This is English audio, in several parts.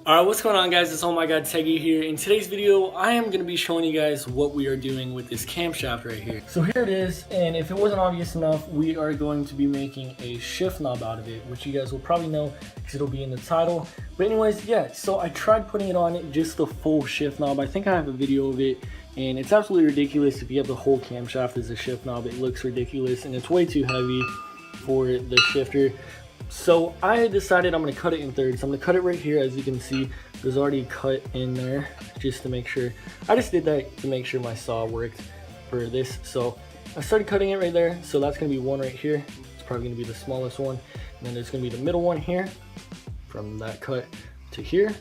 Alright, what's going on, guys? It's Oh My God Teggy here. In today's video, I am going to be showing you guys what we are doing with this camshaft right here. So here it is, and if it wasn't obvious enough, we are going to be making a shift knob out of it, which you guys will probably know because it'll be in the title. But anyways, yeah, so I tried putting it on just the full shift knob. I think I have a video of it, and it's absolutely ridiculous. If you have the whole camshaft as a shift knob, it looks ridiculous, and it's way too heavy for the shifter. So I decided I'm going to cut it in thirds. I'm going to cut it right here. As you can see, there's already a cut in there just to make sure. I just did that to make sure my saw worked for this. So I started cutting it right there. So that's going to be one right here. It's probably going to be the smallest one. And then there's going to be the middle one here from that cut to here.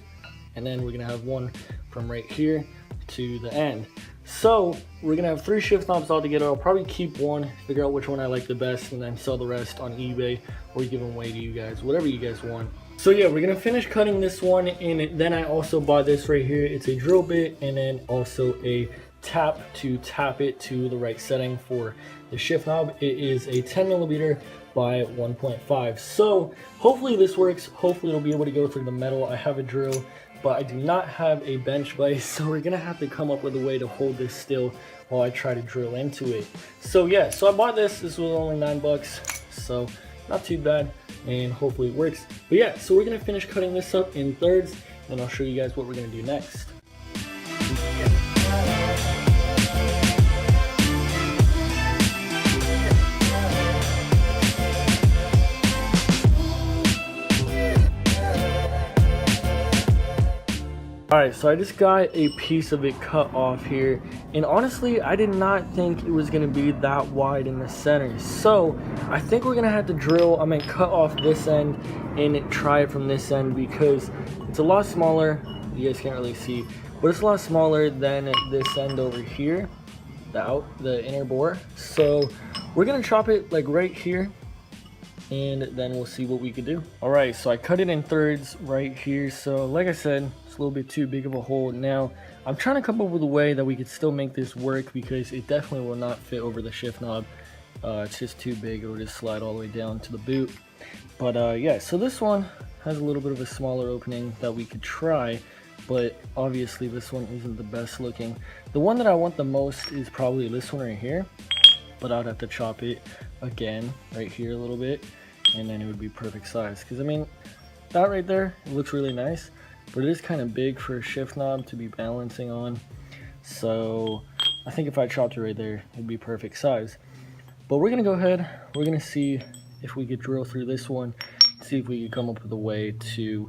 And then we're going to have one from right here to the end. So we're gonna have 3 shift knobs all together. I'll probably keep one, figure out which one I like the best, and then sell the rest on eBay or give them away to you guys, whatever you guys want. So yeah, we're gonna finish cutting this one, and then I also bought this right here. It's a drill bit and then also a tap to tap it to the right setting for the shift knob. It is a 10mm by 1.5. So hopefully this works. Hopefully it'll be able to go through the metal. I have a drill, but I do not have a bench vise, so we're gonna have to come up with a way to hold this still while I try to drill into it. So yeah, so I bought this. This was only $9, so not too bad, and hopefully it works. But yeah, so we're gonna finish cutting this up in thirds, and I'll show you guys what we're gonna do next. Alright, so I just got a piece of it cut off here, and honestly I did not think it was going to be that wide in the center. So I think we're going to have to drill. I'm going to cut off this end and try it from this end because it's a lot smaller. You guys can't really see, but it's a lot smaller than this end over here, the inner bore. So we're going to chop it like right here, and then we'll see what we could do. Alright, so I cut it in thirds right here. So like I said, it's a little bit too big of a hole. Now I'm trying to come up with a way that we could still make this work because it definitely will not fit over the shift knob. It's just too big. It will just slide all the way down to the boot. But yeah, so this one has a little bit of a smaller opening that we could try, but obviously this one isn't the best looking. The one that I want the most is probably this one right here, but I'd have to chop it again right here a little bit, and then it would be perfect size. Because I mean, that right there, it looks really nice, but it is kind of big for a shift knob to be balancing on. So I think if I chopped it right there, it'd be perfect size. But we're gonna go ahead, we're gonna see if we could drill through this one, see if we could come up with a way to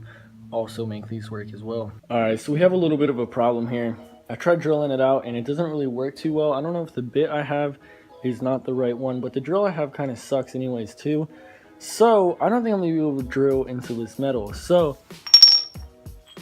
also make these work as well. Alright, so we have a little bit of a problem here. I tried drilling it out and it doesn't really work too well. I don't know if the bit I have is not the right one, but the drill I have kind of sucks anyways too. So I don't think I'm gonna be able to drill into this metal. So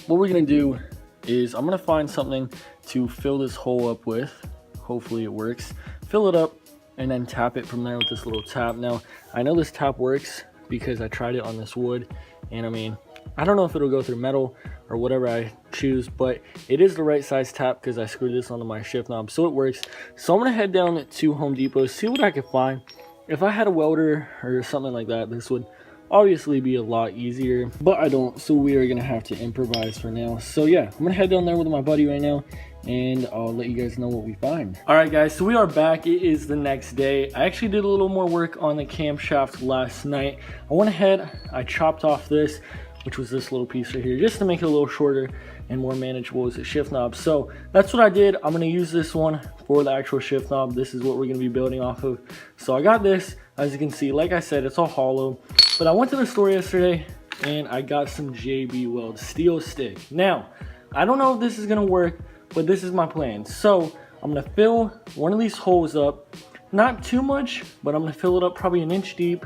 what we're gonna do is I'm gonna find something to fill this hole up with. Hopefully it works. Fill it up and then tap it from there with this little tap. Now I know this tap works because I tried it on this wood, and I mean, I don't know if it'll go through metal or whatever I choose, but it is the right size tap because I screwed this onto my shift knob, so it works. So I'm gonna head down to Home Depot, see what I can find. If I had a welder or something like that, this would obviously be a lot easier, but I don't, so we are gonna have to improvise for now. So yeah, I'm gonna head down there with my buddy right now, and I'll let you guys know what we find. Alright guys, so we are back. It is the next day. I actually did a little more work on the camshaft last night. I went ahead, I chopped off this, which was this little piece right here, just to make it a little shorter and more manageable as a shift knob. So that's what I did. I'm gonna use this one for the actual shift knob. This is what we're gonna be building off of. So I got this, as you can see, like I said, it's all hollow. But I went to the store yesterday and I got some JB Weld steel stick. Now, I don't know if this is gonna work, but this is my plan. So I'm gonna fill one of these holes up, not too much, but I'm gonna fill it up probably 1 inch deep,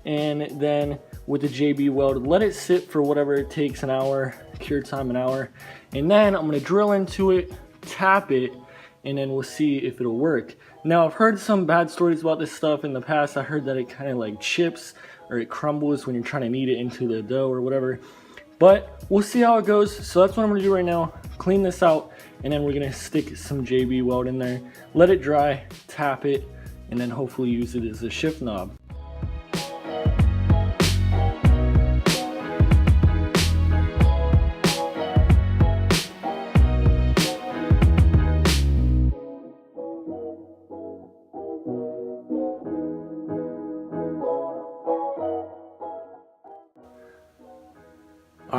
and then with the JB Weld, let it sit for whatever it takes, an hour, cure time an hour, and then I'm gonna drill into it, tap it, and then we'll see if it'll work. Now I've heard some bad stories about this stuff in the past. I heard that it kind of like chips or it crumbles when you're trying to knead it into the dough or whatever, but we'll see how it goes. So that's what I'm gonna do right now, clean this out, and then we're gonna stick some JB Weld in there, let it dry, tap it, and then hopefully use it as a shift knob.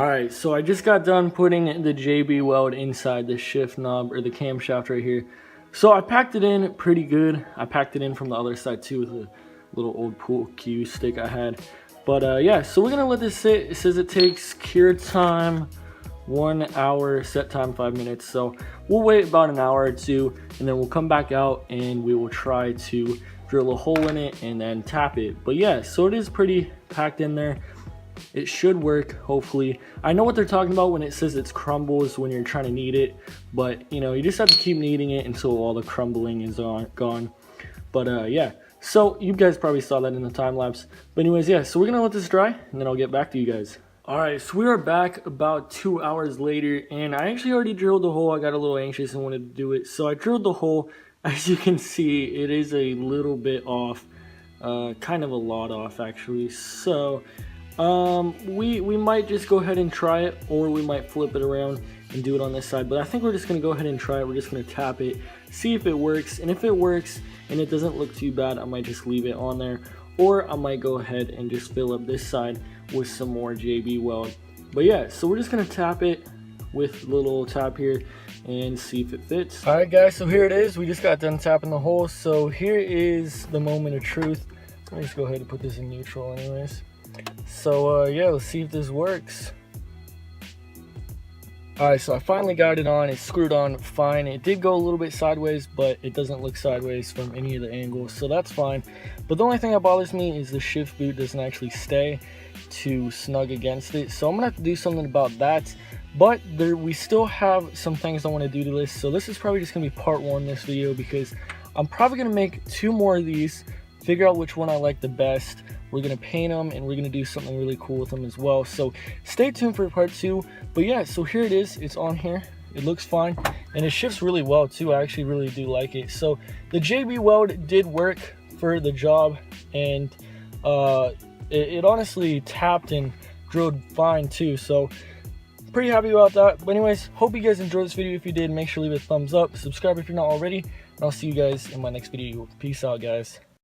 Alright, so I just got done putting the JB Weld inside the shift knob, or the camshaft right here. So I packed it in pretty good. I packed it in from the other side too with a little old pool cue stick I had. But yeah, so we're gonna let this sit. It says it takes cure time 1 hour, set time 5 minutes. So we'll wait about an hour or two, and then we'll come back out and we will try to drill a hole in it and then tap it. But yeah, so it is pretty packed in there. It should work, hopefully. I know what they're talking about when it says it's crumbles when you're trying to knead it, but you know, you just have to keep kneading it until all the crumbling is gone. But yeah, so you guys probably saw that in the time lapse. But anyways, yeah, so we're gonna let this dry and then I'll get back to you guys. Alright, so we are back about 2 hours later, and I actually already drilled the hole. I got a little anxious and wanted to do it, so I drilled the hole. As you can see, it is a little bit off, kind of a lot off actually. So we might just go ahead and try it, or we might flip it around and do it on this side. But I think we're just gonna go ahead and try it. We're just gonna tap it, see if it works, and if it works and it doesn't look too bad, I might just leave it on there, or I might go ahead and just fill up this side with some more JB Weld. But yeah, so we're just gonna tap it with a little tap here and see if it fits. All right guys, so here it is. We just got done tapping the hole. So here is the moment of truth. Let me just go ahead and put this in neutral anyways. So yeah, let's see if this works. Alright, so I finally got it on. It's screwed on fine. It did go a little bit sideways, but it doesn't look sideways from any of the angles, so that's fine. But the only thing that bothers me is the shift boot doesn't actually stay to snug against it, so I'm gonna have to do something about that. But we still have some things I want to do to this, so this is probably just gonna be part one of this video, because I'm probably gonna make 2 more of these, figure out which one I like the best. We're gonna paint them and we're gonna do something really cool with them as well, so stay tuned for part 2. But yeah, so here it is. It's on here. It looks fine and it shifts really well too. I actually really do like it. So the JB Weld did work for the job, and it honestly tapped and drilled fine too, so pretty happy about that. But anyways, hope you guys enjoyed this video. If you did, make sure to leave a thumbs up, subscribe if you're not already, and I'll see you guys in my next video. Peace out, guys.